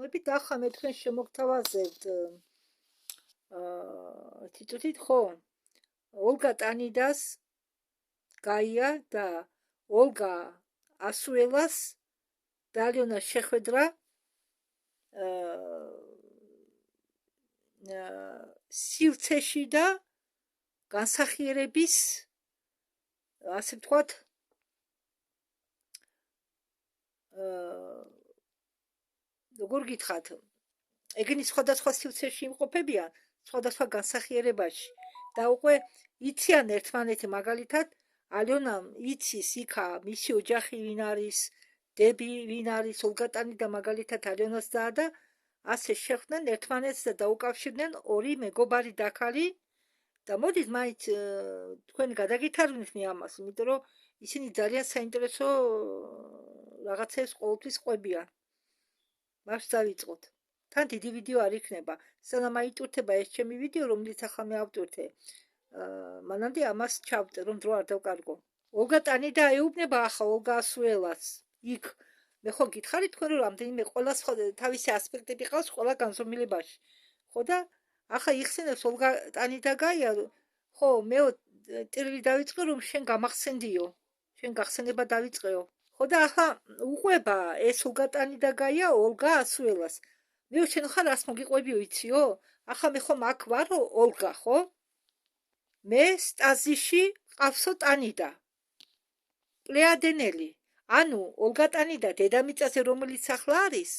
მოგესალმებით. ახლა მე თქვენ შემოგთავაზებთ თითოთით ხო ოლგა ტანიდას გაია და ოლგა ასუელას და ალიონა შეხვედრა სივრცეში და განსახიერების ასე ვთქვათ როგორ გითხრათ ეგენი სხვადასხვა სივრცეში იმყოფებიან სხვადასხვა განსახიერებაში და უკვე იციან ერთმანეთი მაგალითად ალიონამ იცის იქა მისი ოჯახი ვინ არის დები ვინ არის ოლგატანი და მაგალითად ალიონას და ასე შეხვდნენ ერთმანეთს და დაუკავშირდნენ ორი მეგობარი დაქალი და მოდით მაინც თქვენ გადაგითარგმნით მე ამას იმიტომ რომ ისინი ძალიან საინტერესო რაღაცებს ყოველთვის ყვებიან მას დავიწყოთ თან დიდი ვიდეო არ იქნება სანამ აიტვირთება ეს ჩემი ვიდეო რომელიც ახლა მე ავტვირთე მანამდე ამას ჩავწერ რომ დრო არ დავკარგო ოლგა ტანიდა ეუბნება ახლა ოლგა ასუელას იქ მე ხო გითხარით თქვენ რომ რამდენიმე ყველა თავისი ასპექტები ყავს ყველა განზომილებაში ხო და ახლა იხსენებს ოლგა ტანიდა გაია ხო მე ტრილი დავიწყე რომ შენ გამახსენდიო შენ გახსენება დავიწყეო ხო და ახლა უყვება ეს ოლგა ტანიდა გაია ოლგა ასუელას მე შენ ხარ რას მოგიყვებიო იციო ახლა მე ხომ აქ ვარ ოლგა ხო მე სტაზიში ყავსო ტანიდა პლეადენელი ანუ ოლგა ტანიდა დედამიწაზე რომელიც ახლა არის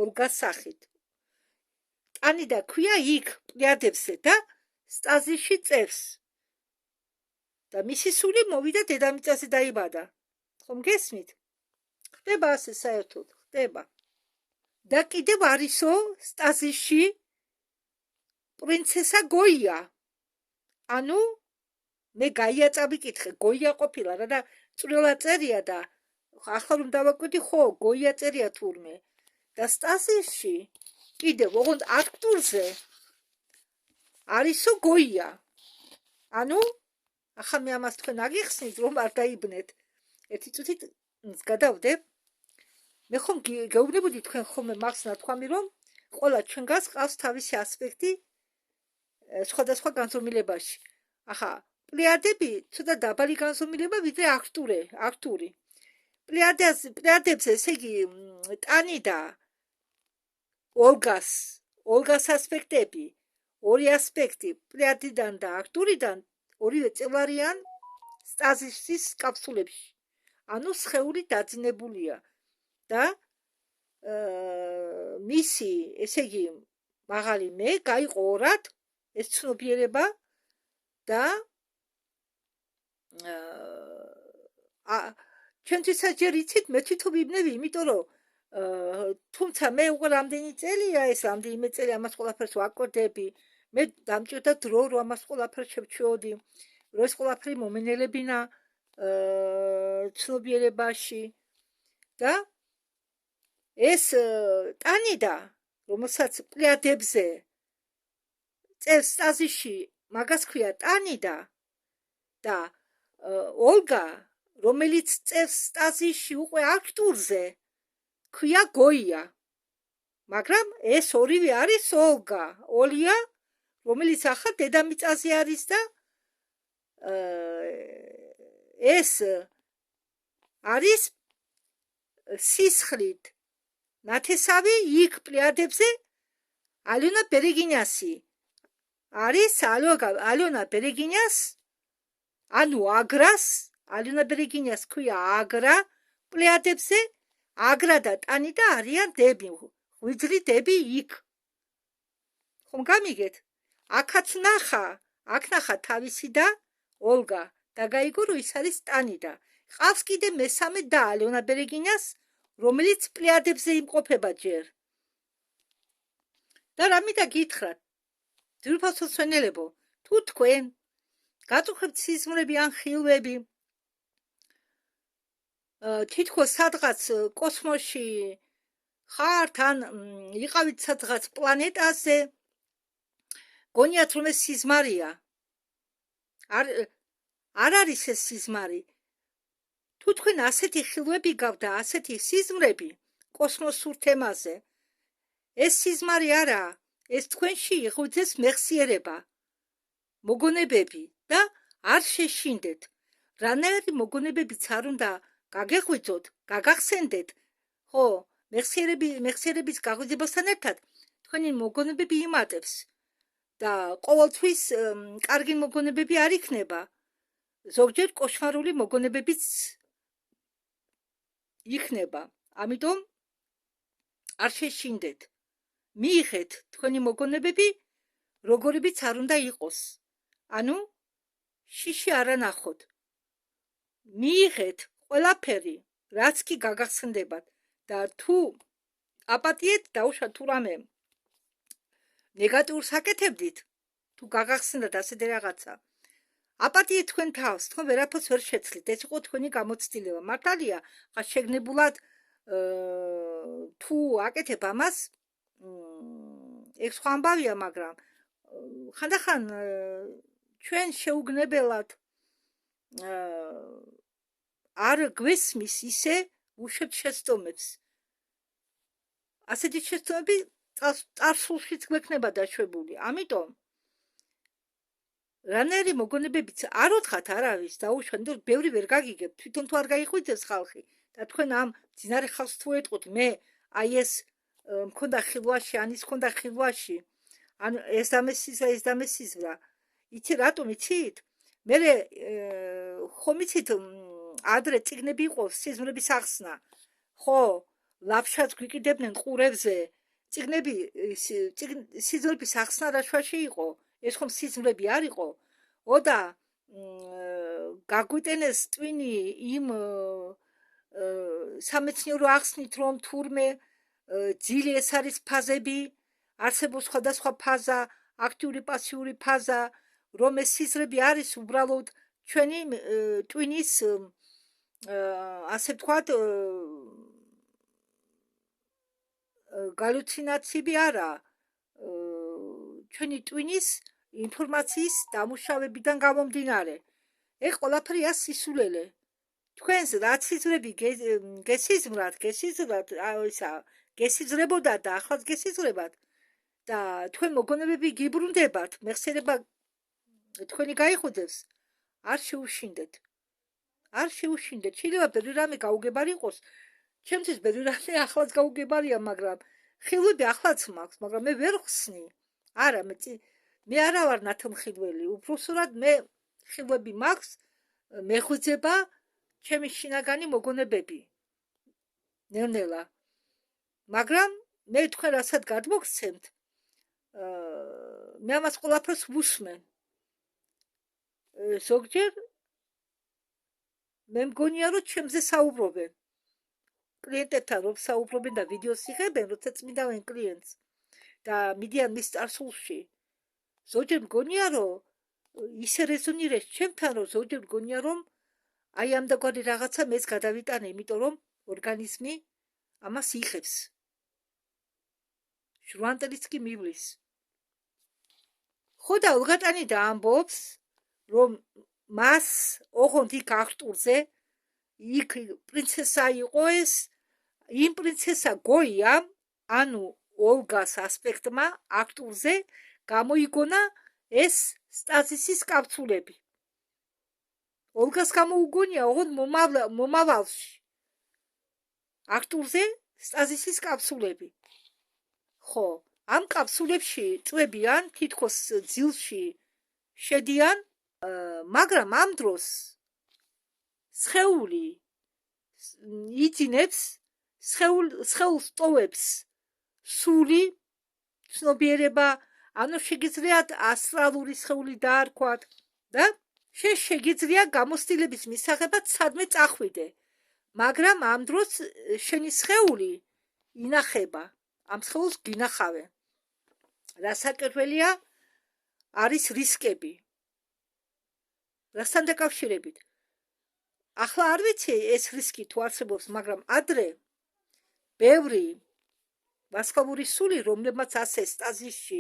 ოლგას სახით ტანიდა ქვია იქ პლეადებზე და სტაზიში წევს და მისი სული მოვიდა დედამიწაზე დაიბადა ხომ გესმით ხდება ასე საერთოდ ხდება და კიდევ არისო სტაზიში პრინცესა გოია ანუ მე გაია წავიკითხე გოია ყოფილა რა და წვრილა წერია და ახლა რომ დავაკვირდი ხო გოია წერია თურმე და სტაზიში კიდევ ოღონდ აქტურზე არისო გოია ანუ ახლა მე ამას თქვენ აგიხსნით რომ არ დაიბნეთ ერთი წუთით გადავდებ მე ხომ გეუბნებოდი თქვენ ხოლმე მაგს ნათქვამი რომ ყველა ჩვენგანს ყავს თავისი ასპექტი სხვადასხვა განზომილებაში ახლა პლეადები ცოტა დაბალი განზომილება ვიდრე აქტური პლეადებზე ესე იგი ტანიდა ოლგას ასპექტები ორი ასპექტი პლეადიდან და აქტურიდან ორივე წევრიან სტაზისის კაფსულებში ანუ სხეული დაძინებულია და მისი ესე იგი მაღალი მე გაიყო ორად ეს ცნობიერება და ჩვენთვისაც ჯერ იცით მე თვითონ ვიბნევი იმიტომ რომ თუმცა მე უკვე რამდენი წელია ეს რამდენიმე წელი ამას ყველაფერს ვაკვირდები მე დამჭირდა დრო რომ ამას ყველაფერს შევჩვეოდი რომ ეს ყველაფერი მომენელებინა ცნობიერებაში და ეს ტანიდა რომელსაც პლეადებზე წევს სტაზიში მაგას ქვია ტანიდა და ოლგა რომელიც წევს სტაზიში უკვე აქტურზე ქვია გოია მაგრამ ეს ორივე არის ოლია რომელიც ახლა დედამიწაზე არის და ეს არის სისხლით ნათესავი იქ პლეადებზე ალიონა ბერეგინიასი არის ალიონა ბერეგინიას ანუ აგრას ალიონა ბერეგინიას ქვია აგრა პლეადებზე აგრა და ტანიდა არიან დები ღვიძლი დები იქ ხომ გამიგეთ აქაც ნახა თავისი და ოლგა და გაიგო რომ ის არის ტანიდა ყავს კიდე მესამე და ალიონა ბერეგინიას რომელიც პლეადებზე იმყოფება ჯერ და რამიდა გითხრათ ძვირფასო სვენელებო თუ თქვენ გაწუხებთ სიზმრები ან ხილვები თითქოს სადღაც კოსმოსში ხართ ან იყავით სადღაც პლანეტაზე გონიათ რომ ეს სიზმარია არ არის ეს სიზმარი თუ თქვენ ასეთი ხილვები გავდა ასეთი სიზმრები კოსმოსურ თემაზე ეს სიზმარი არაა, ეს თქვენში იღუძეს მეხსიერება, მოგონებები და არ შეშინდეთ. რანაირი მოგონებებიც არ უნდა გაგეღვიძოთ, გაგახსენდეთ, ხო, მეხსიერების გაღვიძებასთან ერთად თქვენი მოგონებები იმატებს და ყოველთვის კარგი მოგონებები არ იქნება. ზოგჯერ კოშმარული მოგონებებიც იქნება. ამიტომ არ შეშინდეთ. მიიღეთ თქვენი მოგონებები, როგორებიც არ უნდა იყოს. ანუ შიში არ ანახოთ. მიიღეთ ყველაფერი, რაც კი გაგახსენდებათ და თუ აპატიეთ დაუშვათ თუ რამე ნეგატიურს აკეთებდით, თუ გაგახსენდათ ასეთი რაღაცა, აპატიეთ თქვენ თავს, თქვენ ვერაფერს ვერ შეცვლით, ეს იყო თქვენი გამოცდილება. მართალია, ხა შეგნებულად თუ აკეთებ ამას, ეგ სხვა ამბავია, მაგრამ ხანდახან ჩვენ შეუგნებელად არ გვესმის ისე უშვებთ შეცდომებს. ასეთი შეცდომები წარსულშიც გვექნება დაშვებული. ამიტომ რანაირი მოგონებებიც არ ოთხათ არავის დაუშვათ, იმიტომ ბევრი ვერ გაგიგებთ, თვითონ თუ არ გაიხვიძებს ხალხი და თქვენ ამ ძინარე ხალხს თუ ეტყოთ, მე აი ეს მქონდა ხილვაში, ან ის მქონდა ხილვაში, ან ეს დამესიზრა, იცი რატომ იცით? მე ხომ იცით ადრე წიგნები იყო სიზმრების ახსნა, ხო, ლაფშაც გვიკიდებდნენ ყურებზე, წიგნები სიზმრების ახსნა რა შვაში იყო? ეს ხომ სიზმრები არ იყო? ოდა გაგვიტენეს ტვინი იმ სამეცნიერო ახსნით, რომ თურმე ძილი ეს არის ფაზები, არსებობს სხვადასხვა ფაზა, აქტიური, პასიური ფაზა, რომ ეს სიზმრები არის უბრალოდ ჩვენი ტვინის ასე ვთქვათ галлюცინაციები არა, ჩვენი ტვინის ინფორმაციის დამუშავებიდან გამომდინარე. ეგ ყველაფერი სისულელე. თქვენს რაც სიზმრები გესიზრებოდა და ახლაც გესიზრებათ და თქვენ მოგონებები გიბრუნდებათ, მეხსიერება თქვენი გაიხუძებს, არ შეუშინდეთ. არ შეუშინდეთ. შეიძლება ბევრი რამე გაუგებარი იყოს. ჩემთვის ბევრი რამე ახლაც გაუგებარია, მაგრამ ხილვები ახლაც მაქვს, მაგრამ მე ვერ ხსნი. არა, მე არა ვარ ნათელმხილველი. უბრალოდ მე ხილვები მაქვს, მეხვიძება ჩემი შინაგანი მოგონებები. ნელ-ნელა. მაგრამ მე თქვენ რასაც გადმოგცემთ, მე ამას ყველაფერს ვუსმენ. ზოგჯერ მე მგონია, რომ ჩემზე საუბრობენ. კლიენტებთან რომ საუბრობენ და ვიდეოს იღებენ, როცა წმიდავენ კლიენტს და მიდიან მის წარსულში. ზოგჯერ მგონია, რომ ისე რეზონირებს ჩემთან, რომ ზოგჯერ მგონია, რომ აი ამდაგვარი რაღაცა მეც გადავიტანე, იმიტომ რომ ორგანიზმი ამას იღებს. ჟვანტელიც კი მივლის. ხო და ოლგატანი დაამბობს, რომ მას ოღონდ იქ არტურზე, იქ პრინცესა იყო ეს, იმ პრინცესა გოიამ, ანუ ოლგას ასპექტმა არტურზე გამოიგონა ეს სტაზისის კაფსულები. ოლგას გამოუგონია ოღონდ მომავალში. არტურზე სტაზისის კაფსულები. ხო, ამ კაფსულებში წვებიან, თითქოს ძილში შედიან, მაგრამ ამ დროს სხეული იძინებს, სხეულს ტოვებს სული, ცნობიერება, ანუ შეგიძლიათ ასტრალური სხეული დაარქვათ და შეგიძლია გამოცდილების მისაღებად სადმე წახვიდე. მაგრამ ამ დროს შენი სხეული ინახება, ამ სხეულს გინახავენ. რასაკერველია არის რისკები. რასთან დაკავშირებით? ახლა არ ვიცი ეს რისკი თუ არსებობს, მაგრამ ადრე ბევრი ვარსკვლავური სული, რომლებმაც ასე სტაზისში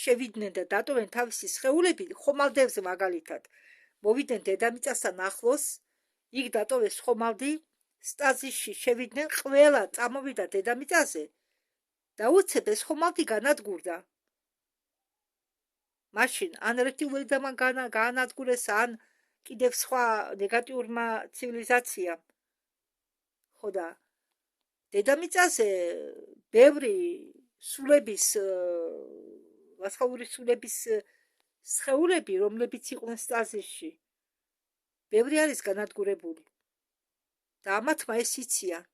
შევიდნენ და დატოვენ თავისი სხეულები, ხომალდებზე მაგალითად, მოვიდნენ დედამიწასთან ახლოს, იქ დატოვეს ხომალდი, სტაზისში შევიდნენ, ყველა წამოვიდა დედამიწაზე და უცებ ეს ხომალდი განადგურდა. მაშინ ან რეპტილოიდმა გაანადგურეს, ან კიდევ სხვა ნეგატიურმა ცივილიზაციამ. ხო და დედამიწაზე ბევრი სულების ვასხაური სულების სხეულები, რომლებიც იყვნენ სტაზისში, ბევრი არის განადგურებული. და ამათმა ეს იციან.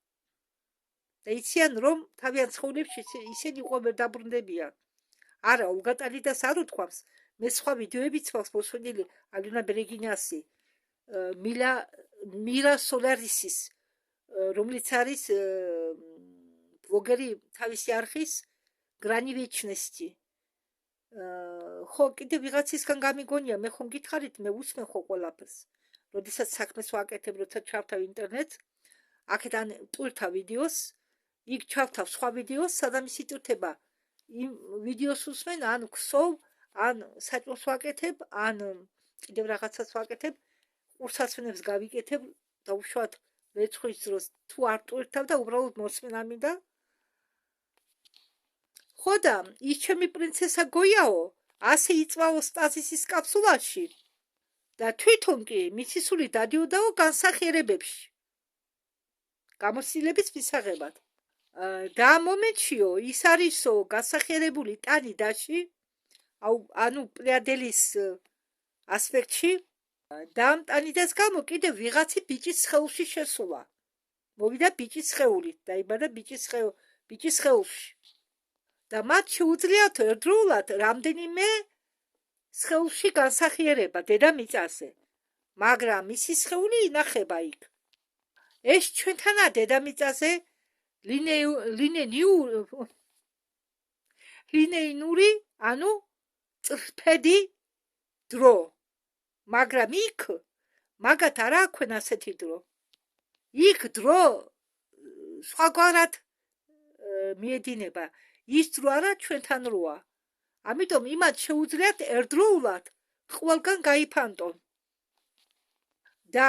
და იციან, რომ თავიანთ სხეულებში ისინი უკვე ვერ დაბრუნდებიან. არა, ოლგა ტალიდას არ უთქვამს, მე სხვა ვიდეოებიც მაქვს მოსვენილი ალენა ბერეგინასი, მირა სოლარისის, რომელიც არის ბლოგერი თავისი არხის გრანი ვეჩნესტი. ხო, კიდე ვიღაცისგან გამიგონია, მე ხომ გითხარით, მე უსმენ ხო ყველაფერს. როდესაც საქმეს ვაკეთებ, როცა ჩავთავ ინტერნეტს, აქედან ტვირთავ ვიდეოს, იქ ჩავთავ სხვა ვიდეოს, სადაც იტვირთება იმ ვიდეოს უსმენ, ან ქსოვ, ან საჭმელს ვაკეთებ, ან კიდევ რაღაცას ვაკეთებ, ყურსაცმელებს გავიკეთებ და უშუალოდ რეცხვის დროს თუ არ ტვირთავ და უბრალოდ მოსმენ ამინდა. ხო და ის ჩემი პრინცესა გოიაო ასე იწვაო სტაზისის კაფსულაში და თვითონ კი მისი სული დადიოდაო განსახიერებებში გამოცდილების მისაღებად. და ამ მომენტშიო ის არისო განსახიერებული ტანი დაში, ანუ პლეადელის ასპექტში, და ამ ტანიდას გამო კიდე ვიღაცი ბიჭის სხეულში შესულა. მოვიდა ბიჭის სხეულით, დაიბადა ბიჭის სხეულში. და მათ შეუძლიათ ერთდროულად რამდენიმე სხეულში განსახიერება დედამიწაზე, მაგრამ მისი სხეული ინახება იქ. ეს ჩვენთანა დედამიწაზე ლინეინური, ანუ წრფედი დრო, მაგრამ იქ მაგათ არ აქვენ ასეთი დრო. იქ დრო სხვაგვარად მიედინება. ის დრო არა ჩვენთან როა. ამიტომ იმათ შეუძლიათ ერთდროულად ყველგან გაიფანტონ. და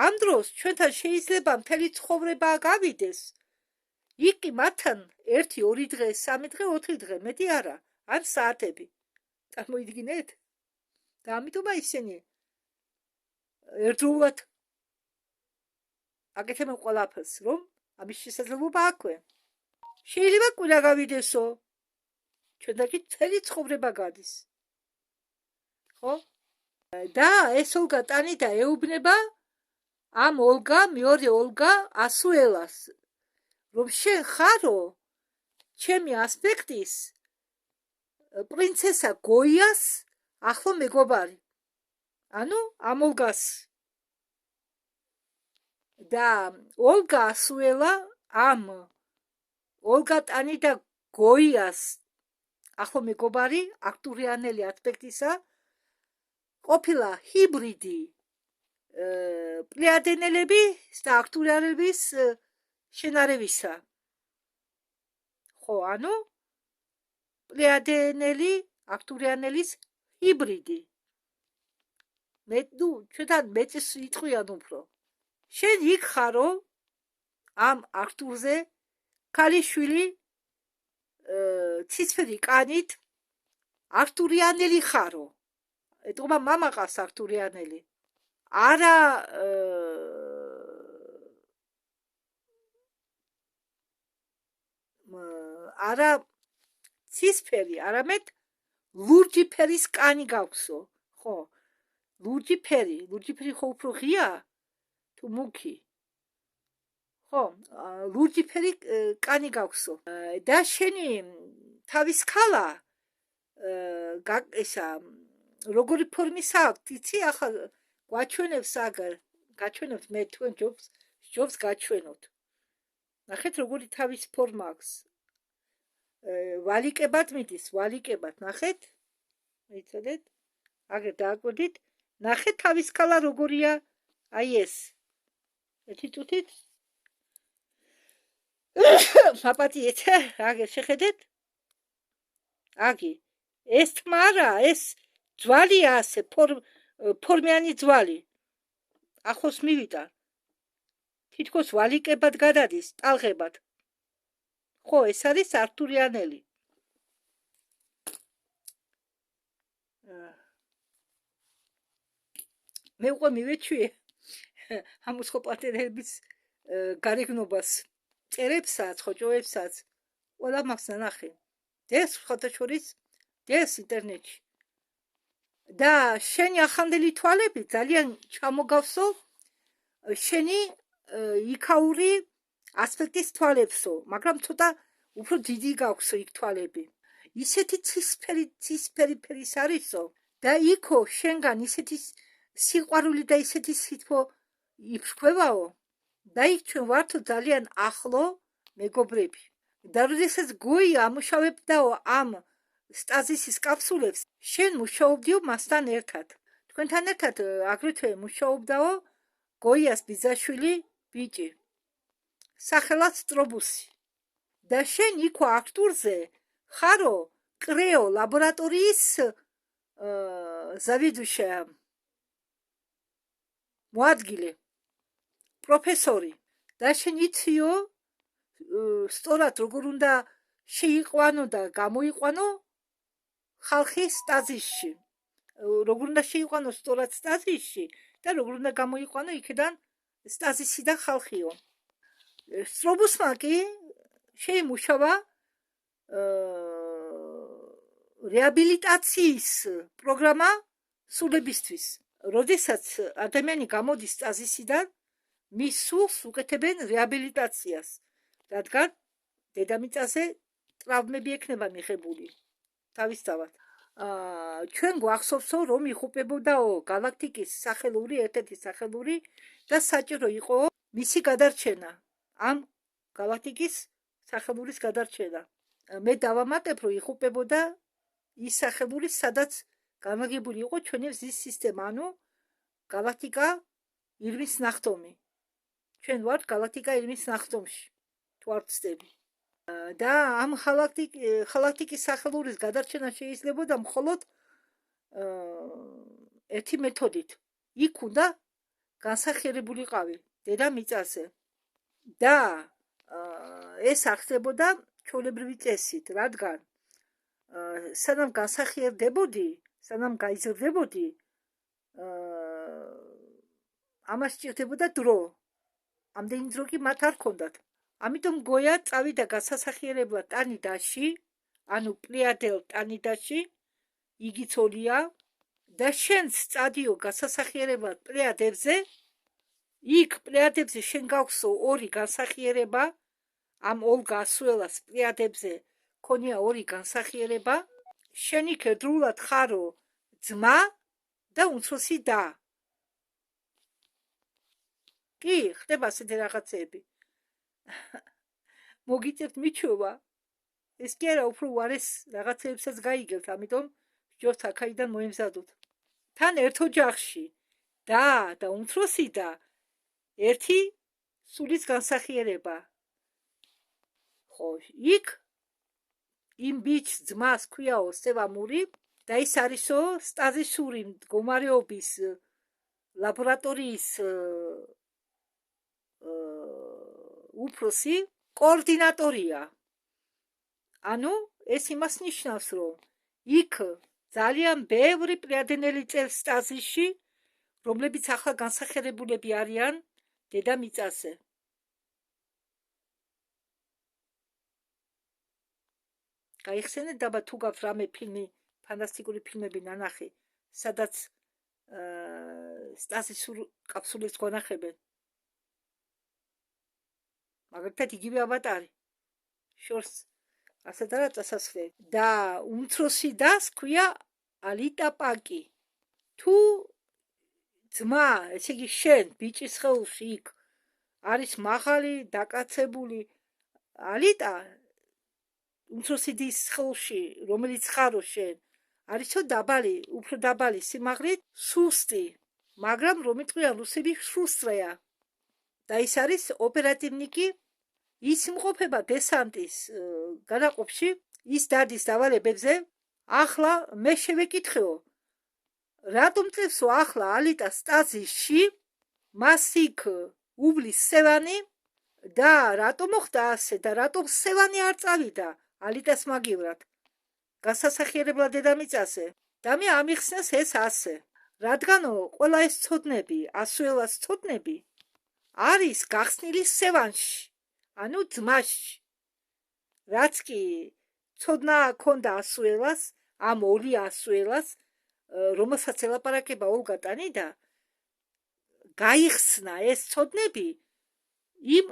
ამ დროს ჩვენთან შეიძლება მთელი ცხოვრება გავიდეს. იქ კი მათთან 1-2 დღე, 3 დღე, 4 დღე, მეტი არა, ან საათები. წარმოიდგინეთ? და ამიტომაა ისინი ერთდროულად აკეთებენ ყველაფერს, რომ ამის შესაძლებლობა აქვენ. შეიძლება კვირა გავიდესო, ჩვენთან კი მთელი ცხოვრება გადის. ხო? და ეს ოლგა ტანიდა ეუბნება ამ ოლგა, მეორე ოლგა ასუელას, რომ შენ ხარო ჩემი ასპექტის პრინცესა გოიას ახლო მეგობარი. ანუ ამ ოლგას. და ოლგა ასუელა ამ ოლგა ტანიდა გოიას ახლო მეგობარი, არტურიანელი ასპექტისა, ყოფილა ჰიბრიდი პლეადენელების და არტურიანელების შენარევისა. ხო, ანუ პლეადენელი არტურიანელის ჰიბრიდი. ჩვენთან მეწის იტყვიან უფრო. შენ იქ ხარო ამ არტურზე ქალიშვილი ცისფერი კანით არტურიანელი ხარო. ეტყობა მამაყას არტურიანელი. არა არა ცისფერი, არამედ ლურჯი ფერის კანი გაქვსო. ხო, ლურჯი ფერი ხო უფრო ღია თუ მუქი. ხო, ლურჯი ფერი კანი გაქვსო. და შენი თავის ქალა ესა როგორი ფორმის აქვს, იცი? ახლა გვაჩვენებს აგარ, გაჩვენებთ მე თქვენ ჯობს გაჩვენოთ. ნახეთ როგორი თავის ფორმა აქვს. ვალიკებად მიდის, ვალიკებად, ნახეთ? იცოდეთ? აგერ დააკვირდით, ნახეთ თავის ქალა როგორია, აი ეს. ერთი წუთით მაპატიეთ, აგერ შეხედეთ? აგი, ეს თმა არა, ეს ძვალია ასე, ფორმიანი ძვალი. ახლოს მივიდა. თითქოს ვალიკებად გადადის, ტალღებად. ხო, ეს არის ართურიანელი. მე უკვე მივეჩვიე ამ უცხოპატერების გარეგნობას, წერებსაც, ხოჭოებსაც, ყველა მაქვს ნანახი. ეს ხოთაშორის, ეს ინტერნეტში. და შენი ახანდელი თვალები ძალიან ჩამოგავსო შენი იქაური ასპექტის თვალებსო, მაგრამ ცოტა უფრო დიდი გაქვსო იქ თვალები. ისეთი ცისფერი ფერის არისო და იქო შენგან ისეთი სიყვარული და ისეთი სითბო იფრქვევაო და იქ ჩვენ ვართო ძალიან ახლო მეგობრები. და როდესაც გოია ამუშავებდაო ამ სტაზისის კაფსულებს, შენ მუშაობდიო მასთან ერთად. თქვენთან ერთად აგრეთვე მუშაობდაო გოიას ბიძაშვილი ბიჭი, სახელად სტრობუსი. და შენ იქო აქტურზე ხარო კრეო ლაბორატორიის заведующая მოადგილე, პროფესორი. და შენ იციო სწორად როგორ უნდა შეიყვანო და გამოიყვანო ხალხი სტაზისში, როგორ უნდა შეიყვანო სწორად სტაზისში და როგორ უნდა გამოიყვანო იქიდან სტაზისიდან ხალხიო. სტრობუსმა კი შეიმუშავა რეაბილიტაციის პროგრამა სულებისთვის. როდესაც ადამიანი გამოდის სტაზისიდან, მის სულს უკეთებენ რეაბილიტაციას, რადგან დედამიწაზე ტრავმები ექნება მიღებული. თავისთავად. ჩვენ გვახსოვსო, რომ იხუპებოდაო გალაქტიკის სახელური, ერთ-ერთი სახელური და საჭირო იყო მისი გადარჩენა, ამ გალაქტიკის სახელურის გადარჩენა. მე დავამატებ, რომ იხუპებოდა ის სახელური, სადაც განლაგებული იყო ჩვენი მზის სისტემა, ანუ გალაქტიკა ირმის ნახტომი. ჩვენ ვართ გალაქტიკა ირმის ნახტომში, თუ არ ვცდები. და ამ გალაქტიკის სახელურის გადარჩენა შეიძლებოდა მხოლოდ ერთი მეთოდით. იქ უნდა განსახიერებულიყავი დედამიწაზე. და ეს ახდებოდა ჩვეულებრივი წესით, რადგან სანამ განსახიერდებოდი, სანამ გაიზრდებოდი, ამას სჭირდებოდა დრო. ამდენი დრო კი მათ არ ჰქონდათ. ამიტომ გოია წავიდა გასასახიერებლად ტანიდაში, ანუ პლიადელ ტანიდაში, იგი ცოლია და შენც წადიო გასასახიერებლად პლიადებზე, იქ პლიადებზე შენ გაქვსო ორი განსახიერება, ამ ოლგა ასუელას პლიადებზე ქონია ორი განსახიერება, შენ იქ ერთდროულად ხარო ძმა და უმცროსი და. კი, ხდება ასეთი რაღაცები. მოგიწევთ მიჩვევა, ეს კი არა უფრო უარეს რაღაცებსაც გაიგებთ, ამიტომ ჯობს აქაიდან მოემზადოთ. თან ერთ ოჯახში და უმცროსი და ერთი სულის განსახიერება. ხო, იქ იმ ბიჭს ძმას ქვიაო სევამური და ის არისო სტაზისური მდგომარეობის ლაბორატორიის უფროსი კოორდინატორია. ანუ ეს იმას ნიშნავს, რომ იქ ძალიან ბევრი პლიადენელი წერს სტაზისში, რომლებიც ახლა განსახიერებულები არიან დედამიწაზე. გაიხსენეთ დაბა თუ გაქვთ რამე ფილმი, ფანტასტიკური ფილმები ნანახი, სადაც სტაზისურ კაფსულებს გვანახებენ. მაგალითად იგივე ავატარი. შორს ასეთ არა წასასვლელი. და უმცროსი დას ქვია ალიტა პაკი. თუ ძმა, ესე იგი შენ ბიჭის ხელში იქ არის მაღალი, დაკაცებული ალიტა, უმცროსი დის ხელში, რომელიც ხარო შენ, არისო დაბალი, უფრო დაბალი სიმაღლით, სუსტი, მაგრამ რომიტყვიან რუსები შუსტრეა. და ის არის ოპერატივნიკი, ის იმყოფება დესანტის განაყოფში, ის დადის დავალებებზე. ახლა მე შევეკითხეო, რატომ წევსო ახლა ალიტა სტაზისში, მას იქ უბლის სევანი და რატომ მოხდა ასე და რატომ სევანი არ წავიდა ალიტას მაგივრად გასასახიერებლად დედამიწაზე და მე ამიხსნეს ეს ასე რადგანო ყველა ეს ცოდნები ასუელას ცოდნები არის გახსნილი სევანში ანუ ძმაში რაც კი ცოდნა ჰქონდა ასუელას ამ ორი ასუელას რომელსაც ელაპარაკება ოლგა ტანიდა გაიხსნა ეს ცოდნები იმ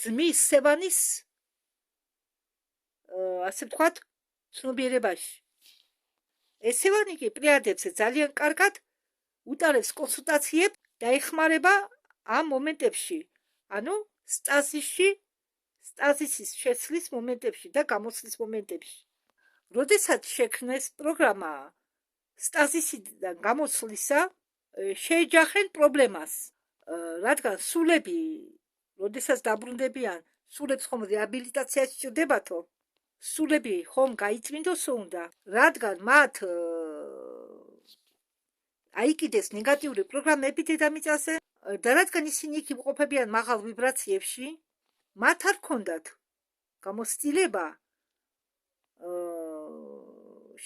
ძმის სევანის ასე ვთქვათ ცნობიერებაში ეს სევანი კი პრიადებს ძალიან კარგად უტარებს კონსულტაციებს და ეხმარება ამ მომენტებში ანუ სტაზისის შეცვლის მომენტებში და გამოცდის მომენტებში როდესაც შექმნეს პროგრამა სტაზისიდან გამოცვლისა შეეჯახენ პრობლემას რადგან სულები როდესაც დაბრუნდებიან სულებს ხომ რეაბილიტაციაში სჭირდებათო სულები ხომ გაიწმინდოსო უნდა რადგან მათ აიკიდეს ნეგატიური პროგრამები დედამიწაზე და რადგან ისინი იქ იმყოფებიან მაღალ ვიბრაციებში მათ არ ქონდათ გამოცდილება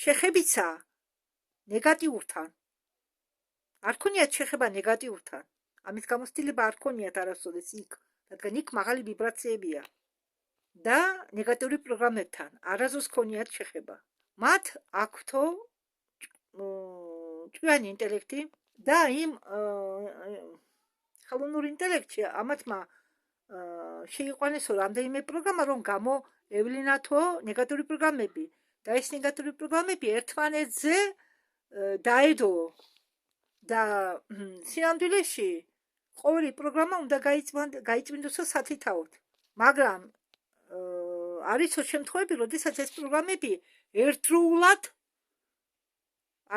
შეხებიცა ნეგატიურთან არ ქონიათ შეხება ნეგატიურთან ამის გამოცდილება არ ქონიათ არასოდეს იქ რადგან იქ მაღალი ვიბრაციებია და ნეგატიური პროგრამებთან არასოდეს ქონიათ შეხება მათ აქვთო ჭკვიანი ინტელექტი და იმ ხელოვნურ ინტელექტში ამათმა შეიყვანესო რამდენიმე პროგრამა რომ გამოევლინათო ნეგატიური პროგრამები და ეს ნეგატიური პროგრამები ერთმანეთზე დაედო და სინამდვილეში ყოველი პროგრამა უნდა გაიწმინდოსო სათითაოდ მაგრამ არისო შემთხვევები როდესაც ეს პროგრამები ერთდროულად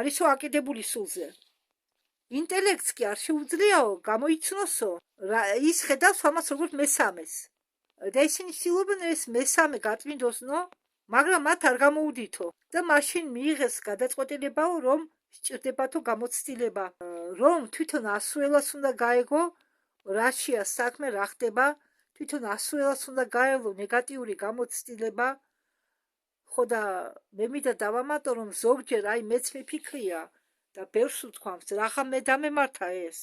არისო აკიდებული სულზე ინტელექტს კი არ შეუძლიაო გამოიცნოსო ის ხედავს ამას როგორც მესამეს და ისინი ცდილობენ ეს მესამე გაწმინდოსნო მაგრამ მათ არ გამოუდითო და მაშინ მიიღეს გადაწყვეტილებაო რომ სჭირდებათო გამოცდილება რომ თვითონ ასუელას უნდა გაეგო რაშია საქმე რა ხდება თვითონ ასუელას უნდა გაელო ნეგატიური გამოცდილება ხო და მე მინდა დავამატო რომ ზოგჯერ აი მეც მიფიქრია და ბევრს ვთქვამს რაღა მე დამემართა ეს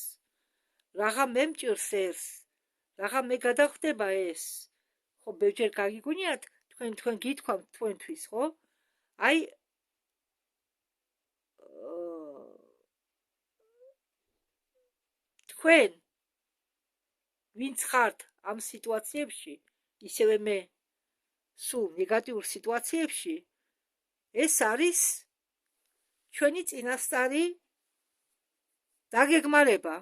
რაღა მე მჭირს ეს რაღა მე გადახვდება ეს ხო ბევრჯერ გაგიგონიათ თქვენ გითქვამთ თქვენთვის ხო აი თქვენ ვინც ხართ ამ სიტუაციებში ისევე მე სულ ნეგატიურ სიტუაციებში ეს არის ჩვენი წინასწარი დაგეგმარება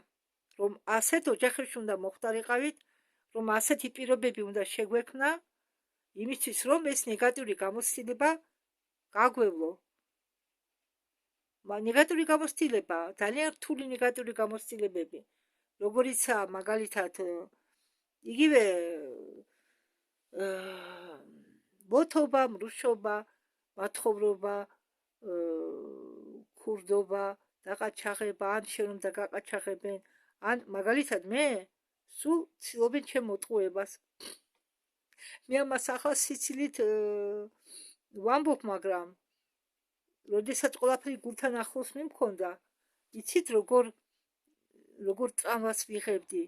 რომ ასეთ ოჯახებში უნდა მოხდარიყავით რომ ასეთი პირობები უნდა შეგვექმნა იმისთვის რომ ეს ნეგატიური გამოცდილება გაგვევლო ნეგატიური გამოცდილება ძალიან რთული ნეგატიური გამოცდილებები როგორიცაა მაგალითად იგივე ბოთობა მრუშობა მათხოვრობა ქურდობა დაყაჩაღება ან შენ უნდა გაყაჩაღებენ ან მაგალითად მე სულ ცდილობენ ჩემ მოტყუებას მე ამას ახლა სიცილით ვამბობ მაგრამ როდესაც ყველაფერი გულთან ახლოს მიმქონდა იცით როგორ ტრამვას ვიღებდი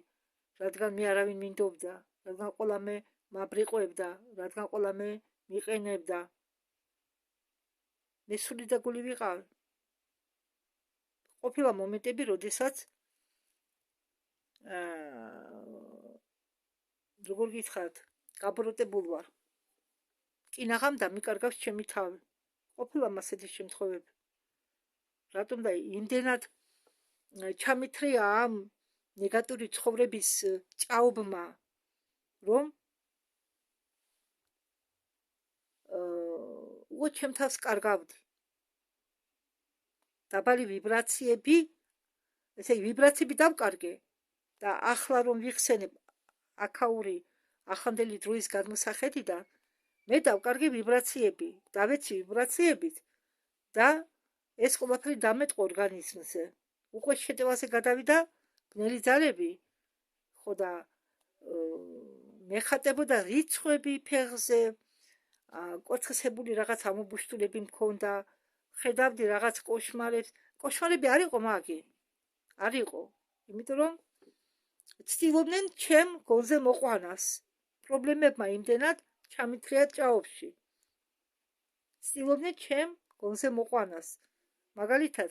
რადგან მე არავინ მინდობდა რადგან ყველა მე მაბრიყვებდა რადგან ყველა მე მიყენებდა მე სული და გული ვიყავ ყოფილა მომენტები როდესაც როგორ გითხრათ გაბროტებულ ვარ კინაღამ დამიკარგავს ჩემი თავი ყოფილა მასეთი შემთხვევები რატომ და იმდენად ჩამithრია ამ ნეგატიური ცხოვრების ჭაობმა რომ უო ჩემ თავს კარგავდი დაბალი ვიბრაციები ესე ვიბრაციები დავკარგე და ახლა რომ ვიხსენებ აქაური ახლანდელი დროის გადმოსახედიდან მე დავკარგე ვიბრაციები დავეცი ვიბრაციებით და ეს ყველაფერი დამეტყო ორგანიზმზე უკვე შეტევაზე გადავიდა ბნელი ძალები ხო და მეხატებოდა რიცხვები ფეხზე, კოცხესებული რაღაც ამობუშტულები მქონდა, ხედავდი რაღაც კოშმარებს. კოშმარები არ იყო მაგი. არ იყო. იმიტომ რომ ცდილობდნენ ჩემ გონზე მოყვანას. პრობლემებმა იმდენად ჩამithრიათ ჭაობში. ცდილობდნენ ჩემ გონზე მოყვანას. მაგალითად,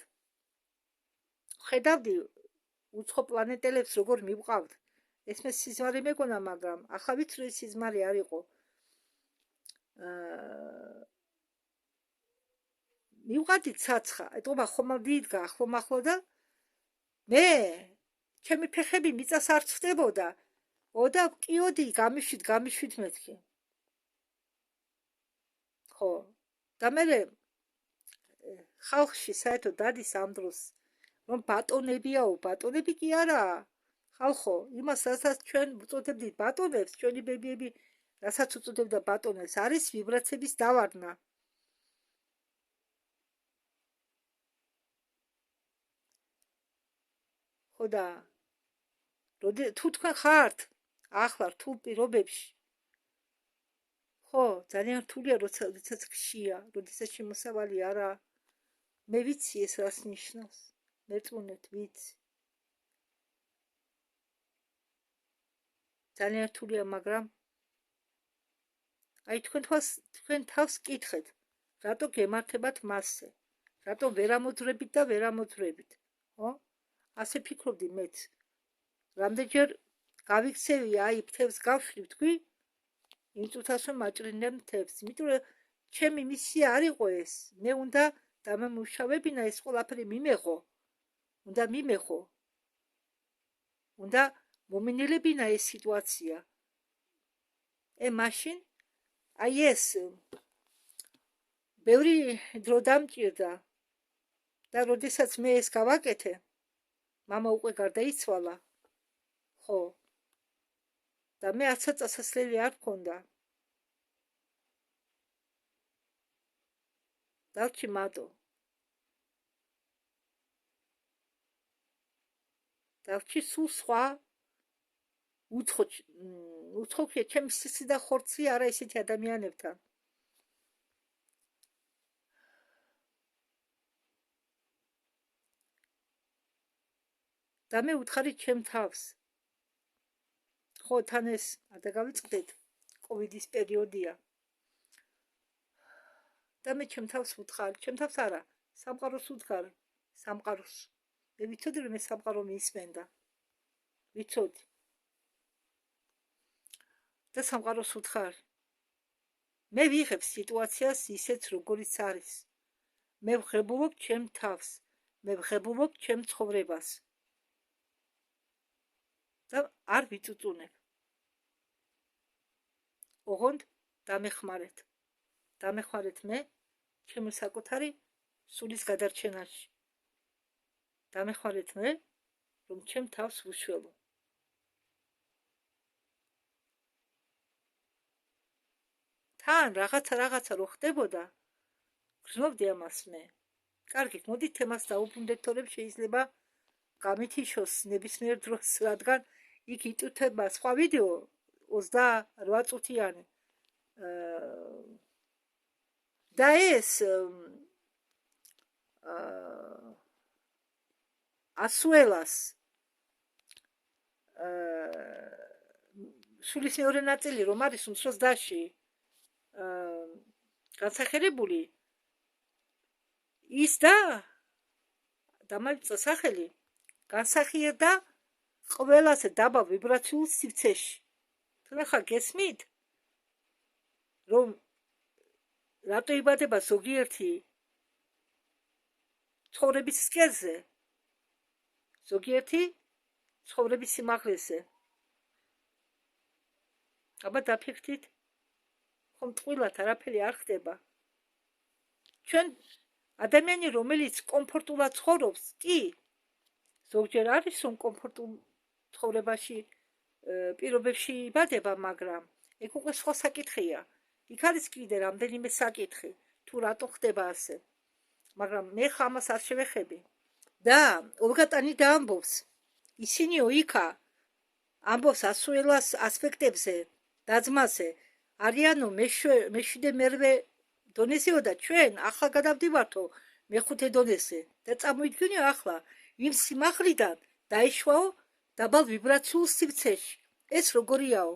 ხედავდი უცხო პლანეტელებს როგორ მივყავთ. ეს მე სიზმარი მეგონა, მაგრამ ახლა ვიცი რომ სიზმარი არ იყო. მივყავდი ცაცხა, ეტყობა ხომ დიდგა ახლო და მე ჩემი ფეხები მიწას არ ცვდებოდა. და კიოდი გამიშვით მეთქი. ხო. და მე ხალხში საერთოდ დადის ამ დროს რომ ბატონებიაო, ბატონები კი არაა. ხალხო, იმას რასაც ჩვენ უწოდებდით ბატონებს, ჩვენი ბებიები რასაც უწოდებდა ბატონებს, არის ვიბრაციების დავარდნა. ხო და თუ თქვენ ხართ ახლა რთულ პირობებში, ხო, ძალიან რთულია, როდესაც ხშია, როდესაც შემოსავალი არა. მე ვიცი ეს რას ნიშნავს. მეწუნეთ, ვიცი. ძალიან რთულია, მაგრამ აი თქვენ თავს კითხეთ, რატო გემართებათ მასზე? რატო ვერ ამოძვრებით და ვერ ამოძვრებით? ხო? ასე ფიქრობდი მეც. რამდენჯერ გავიქცევი, აი ფრთებს გავშვი, თქვი, იმ წუთას რომ მაჭრინებ ფრთებს. იმიტომ რომ ჩემი მისია არ იყო ეს. მე უნდა დამემუშავებინა ეს ყველაფერი მიმეღო. უნდა მომინელებინა ეს სიტუაცია. მაშინ აი ეს ბევრი დრო დამჭირდა და როდესაც მე ეს გავაკეთე, მამა უკვე გარდაიცვალა. ხო. და მე 10 წასასვლელი არ მქონდა. დავჭი მარტო. დავჭი სულ სხვა უცხოქია ჩემი სისი და ხორცი არა ესეთი ადამიანებთან. და მე უთხარი ჩემ თავს. ხო, თან ეს არ დაგავიწყდეთ, კოვიდის პერიოდია. და მე ჩემ თავს ვუთხარი, ჩემ თავს არა, სამყაროს ვუთხარ, სამყაროს. მე ვიცოდი რომ ეს სამყარო მიისმენდა. ვიცოდი. და სამყაროს ვუთხარ. მე ვიღებ სიტუაციას ისეთ როგორიც არის. მე ვღებულობ ჩემ თავს, მე ვღებულობ ჩემ ცხოვრებას. და არ ვიწუწუნებ. ოღონდ დამეხმარეთ მე ჩემი საკუთარი სულის გადარჩენაში. დამეხმარეთ მე რომ ჩემ თავს ვუშველო. თან რაღაცა რო ხდებოდა, გრძნობდი ამას მე. კარგით, მოდით თემას დაუბრუნდეთ, თორემ შეიძლება გამითიშოს ნებისმიერ დროს, რადგან იქ იწუთება სხვა ვიდეო 28 წუთიანი. და ეს ასუელას სულის მეორე ნაწილი რომ არის უმცროს დაში განსახელებული ის და დამალწა სახელი განსახიერდა ყველაზე დაბა ვიბრაციულ სივრცეში. თქვენ ახლა გესმით რომ რატო იბადება ზოგიერთი ცხოვრების სკერზე, ზოგიერთი ცხოვრების სიმაღლეზე. აბა დაფიქრდით, ხომ ტყუილად არაფერი არ ხდება. ჩვენ ადამიანი რომელიც კომფორტულად ცხოვრობს, კი, ზოგჯერ არის რომ კომფორტულ ცხოვრებაში პირობებში იბადება, მაგრამ ეგ უკვე სხვა საკითხია. იქ არის კიდე რამდენიმე საკითხი, თუ რატო ხდება ასე. მაგრამ მე ხა ამას არ შევეხები. და ოლგატანი დაამბობს, ისინიო იქა ამბობს ასუელას ასპექტებზე, და-ძმაზე არიანო მეშვიდე მერვე დონეზეო და ჩვენ ახლა გადავდივართო მეხუთე დონეზე და წამოიდგინო ახლა იმ სიმაღლიდან დაიშვაო დაბალ ვიბრაციულ სივრცეში. ეს როგორიაო?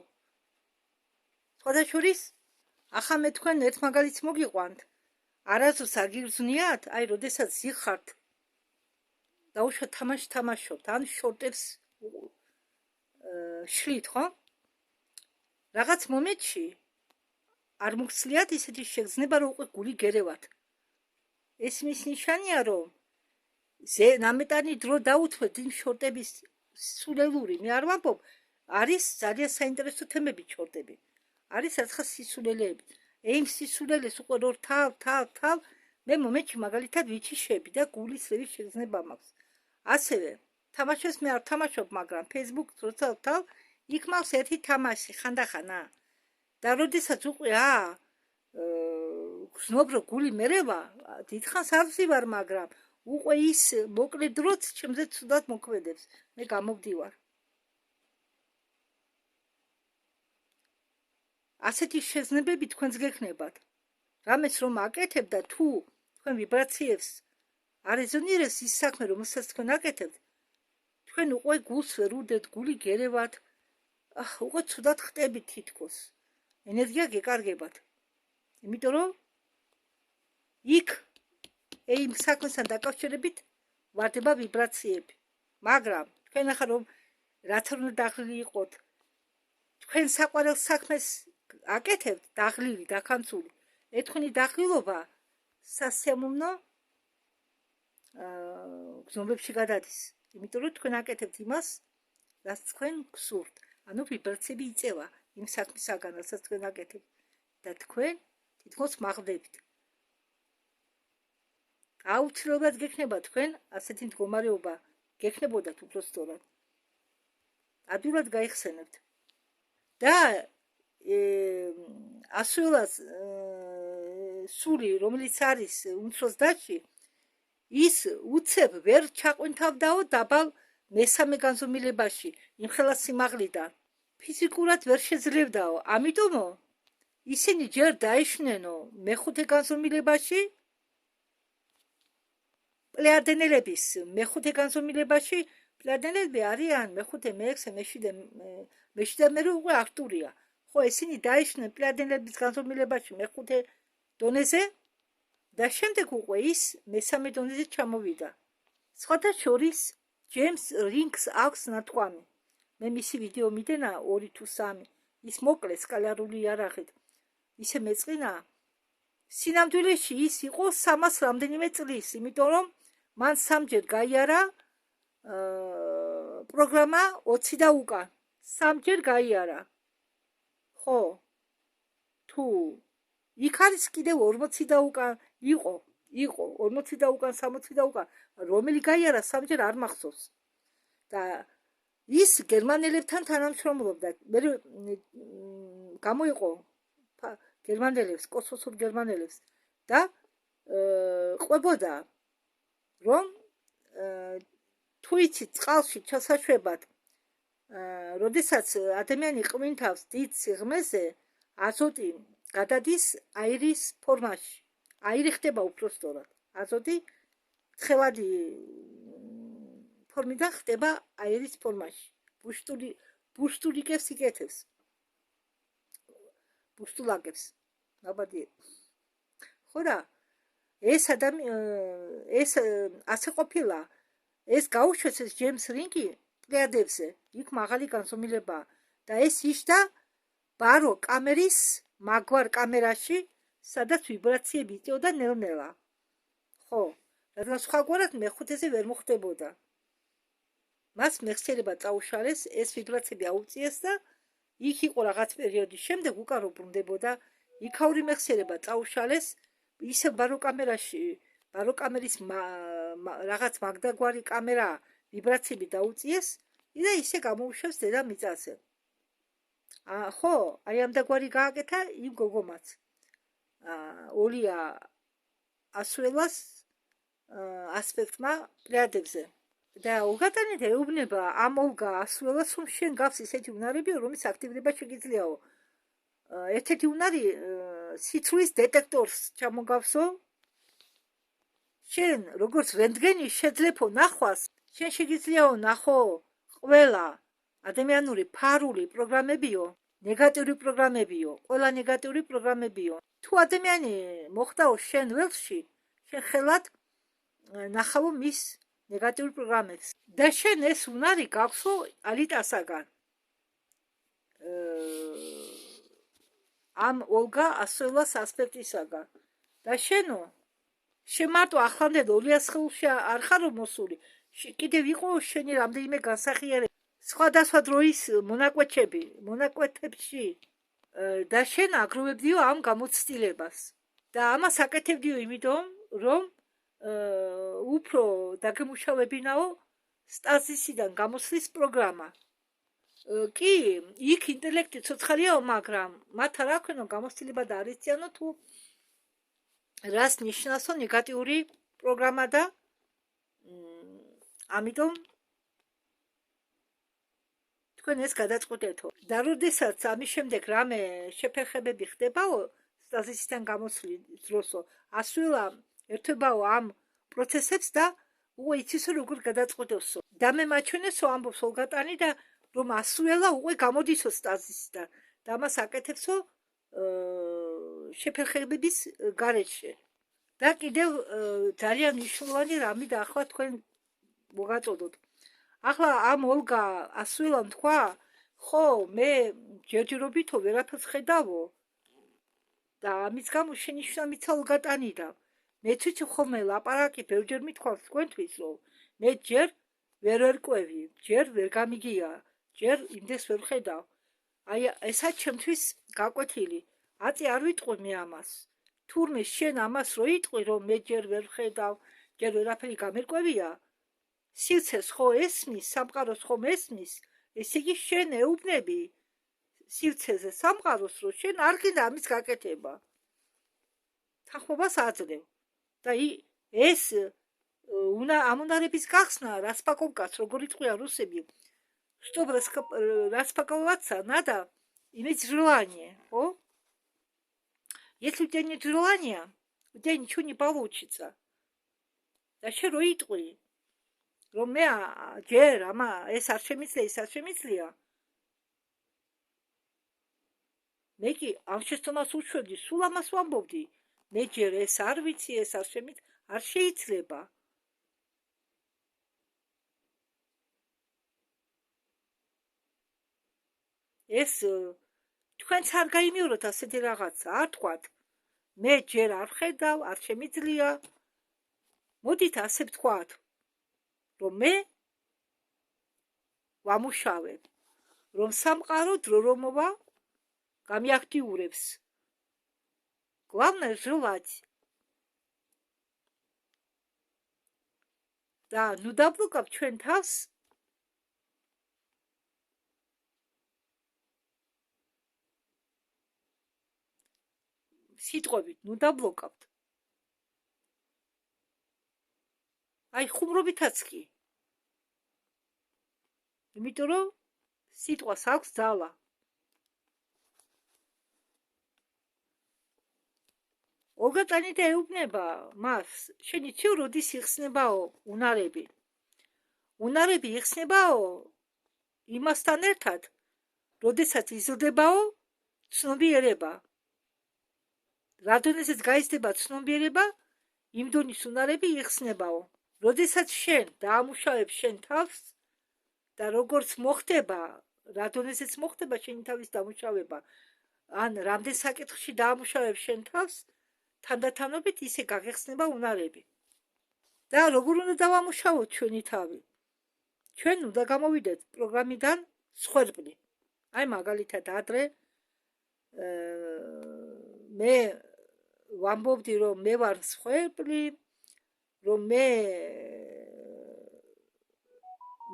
სხვადასხვის ახლა მე თქვენ ერთ მაგალითს მოგიყვანთ. არასდროს არ გიგრძნიათ, აი, როდესაც ზიხართ დაუშვა თამაშობთ, ან შორტებს შლით, ხო? რაღაც მომენტში არ მოგცლიათ ისეთი შეგრძნება, რომ უკვე გული გერევათ. ეს მის ნიშანია, რომ ნამეტანი დრო დაუთმეთ იმ შორტების სულელური, მე არ ვამბობ, არის ძალიან საინტერესო თემები შორტები. არის ერთხელ სისულელეები. იმ სისულელეს უკვე რო თავ მე მომენტში მაგალითად ვიჩიშები და გულის ვერის შეგრძნება მაქვს. ასევე თამაშებს მე არ თამაშობ, მაგრამ Facebook-ს როცა თავ იქ მაქვს ერთი თამაში ხანდახანა. და როდესაც უკვე გრძნობ რომ გული მერევა, დიდხანს არ ვზივარ, მაგრამ უკვე ის მოკლე დროც ჩემზე ცუდად მოქმედებს. მე გამოვდივარ. ასეთი შეზნებები თქვენს გექნებათ. რამეს რომ აკეთებ და თუ თქვენ ვიბრაციებს არ ეზონირებს ის საქმე, რომელსაც თქვენ აკეთებთ, თქვენ უკვე გულს ვერ უდეთ, გული გერევათ, უკვე ცუდად ხტებით თითქოს. ენერგია გეკარგებათ. იმიტომ რომ იქ იმ საქმესთან დაკავშირებით ვარდება ვიბრაციები. მაგრამ თქვენ ახლა რომ რაც უნდა დაღლილი იყოთ, თქვენ საყვარელ საქმეს აკეთებთ, დაღლილი, დაქანცული. ეთხონი დაღლილობა სასიამოვნო გზნობებში გადადის. იმიტომ რომ თქვენ აკეთებთ იმას, რაც თქვენ გსურთ. ანუ ვიბრაციები იწევა იმ საქმისაგან, რასაც თქვენ აკეთებთ და თქვენ თითქოს მაღლდებით. აუცილებლად გექნება თქვენ ასეთი მდგომარეობა, გექნებოდათ უფრო სწორად. ადვილად გაიხსენებთ. და ასულას სული, რომელიც არის უმცროს დაში, ის უცებ ვერ ჩაყვინთავდაო დაბალ მესამე განზომილებაში, იმხელა სიმაღლიდან. ფიზიკურად ვერ შეძლებდაო, ამიტომო ისინი ჯერ დაიშვნენო მეხუთე განზომილებაში, პლეადენელების მეხუთე განზომილებაში, პლეადენელები არიან მეხუთე, მეექვსე, მეშვიდე მერე უკვე აქტურია. ხო, ესენი დაიშვნენ პლეადენელების განზომილებაში მეხუთე დონეზე და შემდეგ უკვე ის მესამე დონეზე ჩამოვიდა. სხვათა შორის ჯეიმს რინგს აქვს ნათქვამი. მე მისი ვიდეო მიდენა 2 თუ 3. ის მოკლე სკალარული იარაღით. ისე მეწყინა სინამდვილეში ის იყო 300 რამდენიმე წლის, იმიტომ რომ მან სამჯერ გაიარა პროგრამა 20 და უკან. სამჯერ გაიარა. ხო, თუ იქ არის კიდევ 40 და უკან იყო 40 და უკან, 60 და უკან, რომელი გაიარა სამჯერ არ მახსოვს. და ის გერმანელებთან თანამშრომლობდა. მე გამოიყო გერმანელებს, კოსმოსურ გერმანელებს და ყვებოდა რომ თუ იცით წყალში ჩასაშვებად, როდესაც ადამიანი ყვინთავს დიდ სიღრმეზე, აზოტი გადადის აირის ფორმაში. აირი ხდება უფრო სწორად. აზოტი თხევადი ფორმიდან ხდება აირის ფორმაში. ბუშტულიკებს იკეთებს. ბუშტულაკებს. ნაბადია. ხო და ეს ასე ყოფილა. ეს გაუშვეს ეს ჯეიმს რინგი პლეადებზე. იქ მაღალი განზომილება და ეს იშდა ბარო კამერის მაგვარ კამერაში, სადაც ვიბრაციები იწევდა ნელ-ნელა. ხო, რადგან სხვაგვარად მეხუთეზე ვერ მოხდებოდა. მას მეხსიერება წაუშალეს, ეს ვიბრაციები აუწიეს და იქ იყო რაღაც პერიოდის შემდეგ უკან რო ბრუნდებოდა, იქაური მეხსიერება წაუშალეს, ისე ბარო კამერის რაღაც მაგდაგვარი კამერა ვიბრაციები დაუწიეს და ისე გამოუშვეს დედამიწაზე. ხო, აი ამდაგვარი გააკეთა იმ გოგომაც. ოლია ასუელას ასპექტმა პლეადებზე. და უგატანით ეუბნება ამ ოლგა ასუელას, რომ შენ გავს ისეთი უნარები, რომის აქტივრება შეგიძლიაო. ერთ-ერთი უნარი სიცრუის დეტექტორს ჩამოგავსო. შენ როგორც რენტგენი შეძლებო ნახვას, შენ შეგიძლიაო ნახო ყველა ადამიანური ფარული პროგრამებიო, ნეგატიური პროგრამებიო, ყველა ნეგატიური პროგრამებიო. თუ ადამიანი მოხდაო შენ ველში, შენ ხელად ნახავო მის ნეგატიურ პროგრამებს. და შენ ეს უნარი გაქვსო ალიტასაგან. ამ ოლგა ასველას ასპექტისაგან. და შენო შემარტო ახლამდე 200 ხელში არ ხარო მოსული. კიდევ იყო შენი რამდენიმე განსახიერება სხვადასხვა დროის მონაკვეთებში და შენ აგროვებდიო ამ გამოცდილებას. და ამას აკეთებდიო იმიტომ, რომ უფრო დაგემუშავებინაო სტაზისიდან გამოსვლის პროგრამა. კი, იქ ინტელექტი ცოცხალიაო, მაგრამ მათ არ აქვენო გამოცდილება და არ იციანო თუ რას ნიშნავსო ნეგატიური პროგრამა და ამიტომ თქვენ ეს გადაწყვეტეთო. და როდესაც ამის შემდეგ რამე შეფერხებები ხდებაო სტაზისიდან გამოსვლის დროსო, ასვლა ერთვებაო ამ პროცესებს და უკვე იცისო როგორ გადაწყვეტოსო. და მე მაჩვენესო ამბობს ოლგატანი და რომ ასვლა უკვე გამოდისო სტაზისიდან და ამას აკეთებსო შეფერხებების გარეშე. და კიდევ ძალიან მნიშვნელოვანი რამე და ახლა თქვენ მოგაწოდოთ. ახლა ამ ოლგა ასველამ თქვა, ხო, მე ჯერჯერობითო ვერაფერს ხედავო და ამის გამო შენიშვნა მიცა ოლგატანიდან. მე თვითონ ხოლმე ლაპარაკი ბევრჯერ მithქვავს თქვენთვის, რომ მე ჯერ ვერ ვერკვევი, ჯერ ვერ გამიგია, ჯერ იმდეს ვერ ხედავ. აი ესაც ჩემთვის გაკვეთილი. აწი არ ვიტყვი მე ამას. თურმე შენ ამას რო იტყვი, რომ მე ჯერ ვერ ხედავ, ჯერ ვერაფერი გამერკვევია, სივრცეს ხო ესმის, სამყაროს ხომ ესმის, ესე იგი შენ ეუბნები სივრცეზე სამყაროს, რომ შენ არ გინდა ამის გაკეთება. თანხმობას აძლევ. და ეს ამ უნარების გახსნა რასპაკოვკაც, როგორ იტყვია რუსები, чтоб распаковаться надо иметь желание, о? Если у тебя нет желания, у тебя ничего не получится. და შენ რო იტყვი, რომ მე ჯერ ეს არ შემიძლია, ის არ შემიძლია, მე კი ამ შეცდომას უშვებდი, სულ ამას ვამბობდი, მე ჯერ ეს არ ვიცი, ეს არ შემიძლია, არ შეიძლება. ეს თქვენც არ გაიმეოროთ ასეთი რაღაცა, არ თქვათ, მე ჯერ არ ხედავ, არ შემიძლია. მოდით ასე ვთქვათ, რომ მე ვამუშავებ, რომ სამყარო დრორომობა გამიაქტიურებს. Главное желать. და ნუ დაბრუნავ ჩვენ თავს სიტყვებით, ნუ დაბლოკავთ. აი ხუმრობითაც კი. იმიტომ რომ სიტყვას აქვს ძალა. ოლგატანი და ეუბნება მას, შენ იცი როდის იხსნებაო უნარები. უნარები იხსნებაო იმასთან ერთად, როდესაც იზრდებაო ცნობიერება. რადგანაც გაიზრდება ცნობიერება, იმ დონის უნარები იხსნებაო. როდესაც შენ დაამუშავებ შენ თავს და როგორც მოხდება, რადგანაც მოხდება შენი თავის დამუშავება, ან რამდენ საკითხში დაამუშავებ შენ თავს, თანდათანობით ისე გაგეხსნება უნარები. და როგორ უნდა დავამუშავოთ ჩვენი თავი? ჩვენ უნდა გამოვიდეთ პროგრამიდან სხვერპლი. აი მაგალითად ადრე მე ვამბობდი, რომ მე ვარ სხვერპლი, რომ მე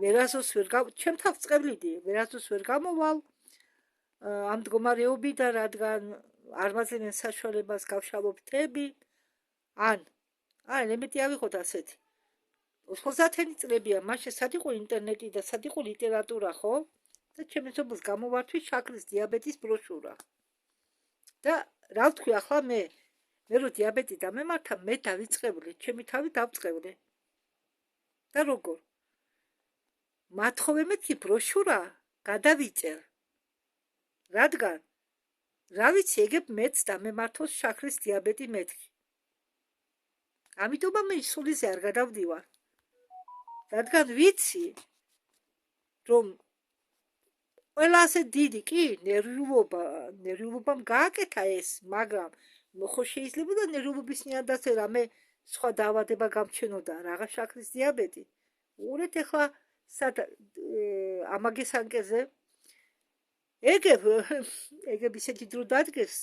ვერასოს ვერ ჩემ თავს წევლიდი, ვერასოს ვერ გამოვალ ამ მდგომარეობიდან, რადგან არ მაძლევენ საშუალებას გავშალო ფრთები, ან ელემენტი ავიღოთ ასეთი. 90-იანი წლებია, მაშინ სად იყო ინტერნეტი და სად იყო ლიტერატურა, ხო? და ჩემი სოფელს გამოვართვის შაქრის დიაბეტის ბროშურა. და რა ვთქვი ახლა მე რო დიაბეტი დამემართა, მე დავიწყებული, ჩემი თავი დავწყევლე. და როგორ? მათხოვე მეთქი ბროშურა გადავიწერ. რადგან რა ვიცი, ეგებ მეც დამემართოს შაქრის დიაბეტი მეთქი. ამიტომ მე სულიზე არ გადავდივარ. რადგან ვიცი, რომ ყველა ასე დიდი კი ნერვიულობამ გააკეთა ეს, მაგრამ ხო შეიძლება და ნერვიულობის ნიადაგზე რამე სხვა დაავადება გამჩნენოდა, რაღა შაქრის დიაბეტი. უყურეთ ახლა ამაგეს ანკეზე ეგებ ისეთი დრო დადგეს,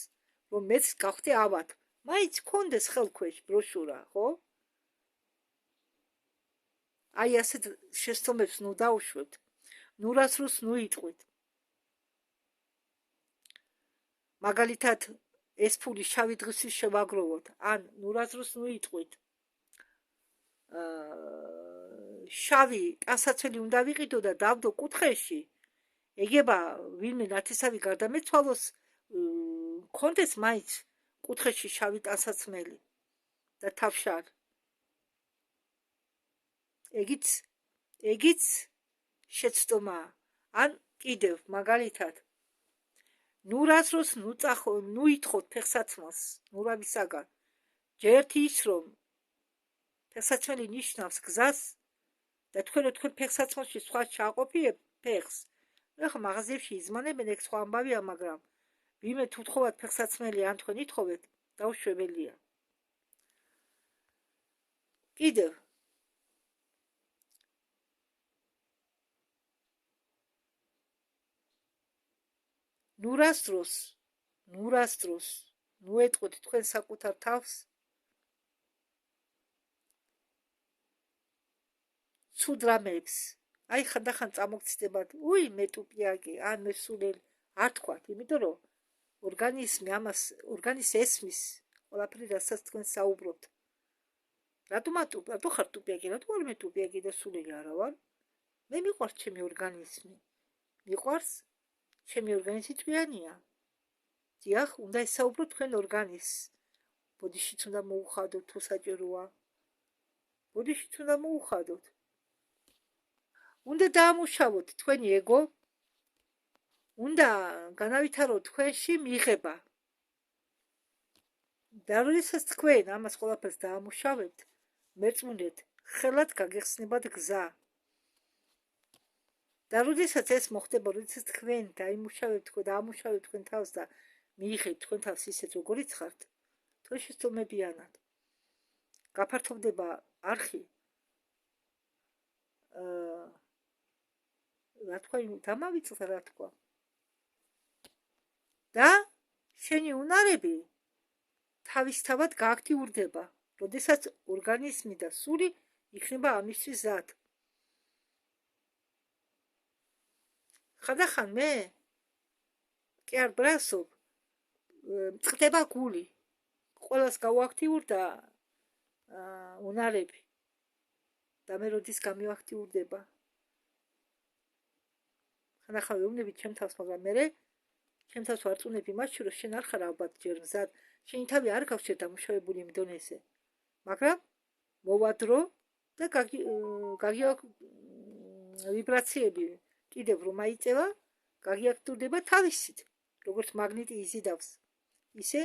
რომ მეც გავხდი ავად. მაინც გქონდეს ხელქვეშ ბროშურა, ხო? აი ასეთ შეცდომებს ნუ დაუშვებთ, ნუ რას როს ნუ იტყვით. მაგალითად ეს ფული შავი დღისთვის შევაგროვოთ, ან ნუ რას როს ნუ იტყვით. შავი ტანსაცმელი უნდა ვიყიდო და დავდო კუთხეში. ეგება ვინმე ნათესავი გარდამეცვალოს, გქონდეს მაინც კუთხეში შავი ტანსაცმელი და თავშარ. ეგიც შეცდომაა. ან კიდევ მაგალითად ნუ რას როს ნუ ითხოვთ ფეხსაცმელს, ნუ რავისაგან. ჯერ ის რომ ფეხსაცმელი ნიშნავს გზას და თქვენ ფეხსაცმელში სხვა ჩააყოფიებ ფეხს. ეხლა მაღაზიებში იზმანებენ, ეგ სხვა ამბავია, მაგრამ ვინმე თუ თხოვათ ფეხსაცმელი ან თქვენ ითხოვეთ, დაუშვებელია. კიდევ ნუ რას დროს ნუ ეტყვით თქვენ საკუთარ თავს ცუდ რამებს. აი ხანდახან წამოგცდებათ, უი მე ტუპიაკი, ან მე სულელი, არ თქვათ, იმიტომ რომ ორგანიზმი ესმის ყველაფერი, რასაც თქვენ საუბრობთ. რატო ხარ ტუპიაკი? რატო არ მე ტუპიაკი და სულელი არა ვარ? მე მიყვარს ჩემი ორგანიზმი. მიყვარს ჩემი ორგანიზმი ჭკვიანია. დიახ, უნდა ისაუბროთ თქვენ ორგანიზმს. ბოდიშიც უნდა მოუხადოთ თუ საჭიროა. ბოდიშიც უნდა მოუხადოთ. უნდა დაამუშავოთ თქვენი ეგო. უნდა განავითაროთ თქვენში მიღება. და როდესაც თქვენ ამას ყველაფერს დაამუშავებთ, მერწმუნეთ, ხელად გაგეხსნებათ გზა. და როდესაც ეს მოხდება, როდესაც თქვენ დაამუშავებთ თქვენ თავს და მიიღებთ თქვენ თავს ისეთ როგორიც ხართ, თქვენ შეცდომებიანად გაფართოვდება არხი, რა თქვა, დამავიწყდა რა თქვა. და შენი უნარები თავისთავად გააქტიურდება, როდესაც ორგანიზმი და სული იქნება ამისთვის ზად. ხანდახან მე კი არ ბრასობ, წყდება გული. ყველას გავაქტიურდა უნარები. და მე როდის გამივაქტიურდება. ხანდახან ვეუბნები ჩემ თავს, მაგრამ მე ჩემ თავს ვარწმუნებ იმაში, რომ შენ არ ხარ ალბათ ჯერ მზად, შენი თავი არ გაქვს ჯერ დამუშავებული იმ დონეზე. მაგრამ მოვადრო და ვიბრაციები კიდევ რომ აიწევა, გაგიაქტურდება თავისით, როგორც მაგნიტი იზიდავს. ისე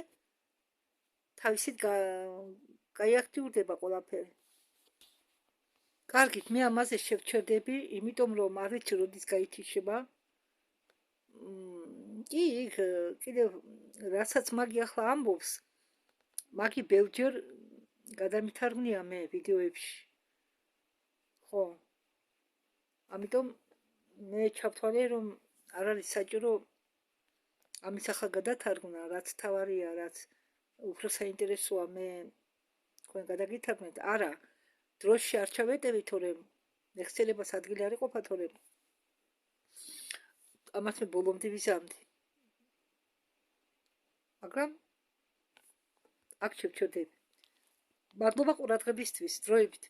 თავისით გაიაქტიურდება ყველაფერი. კარგით, მე ამაზე შევჩერდები, იმიტომ რომ არ ვიცი როდის გაითიშება. კი, კიდევ რასაც მაგი ახლა ამბობს, მაგი ბევრჯერ გადამითარგმნია მე ვიდეოებში. ხო. ამიტომ მე ჩავთვალე, რომ არ არის საჭირო ამის ახლა გადათარგმნა, რაც თავარია, რაც უფრო საინტერესოა, მე თქვენ გადაგითარგმნეთ. არა, დროში არ ჩავეტევი, თორემ ნეხსელებას ადგილი არ იყოფა, თორემ ამას მე ბოლომდე ვიზამდი. მაგრამ აქ შევჩერდები. მადლობა ყურადღებისთვის, დროებით.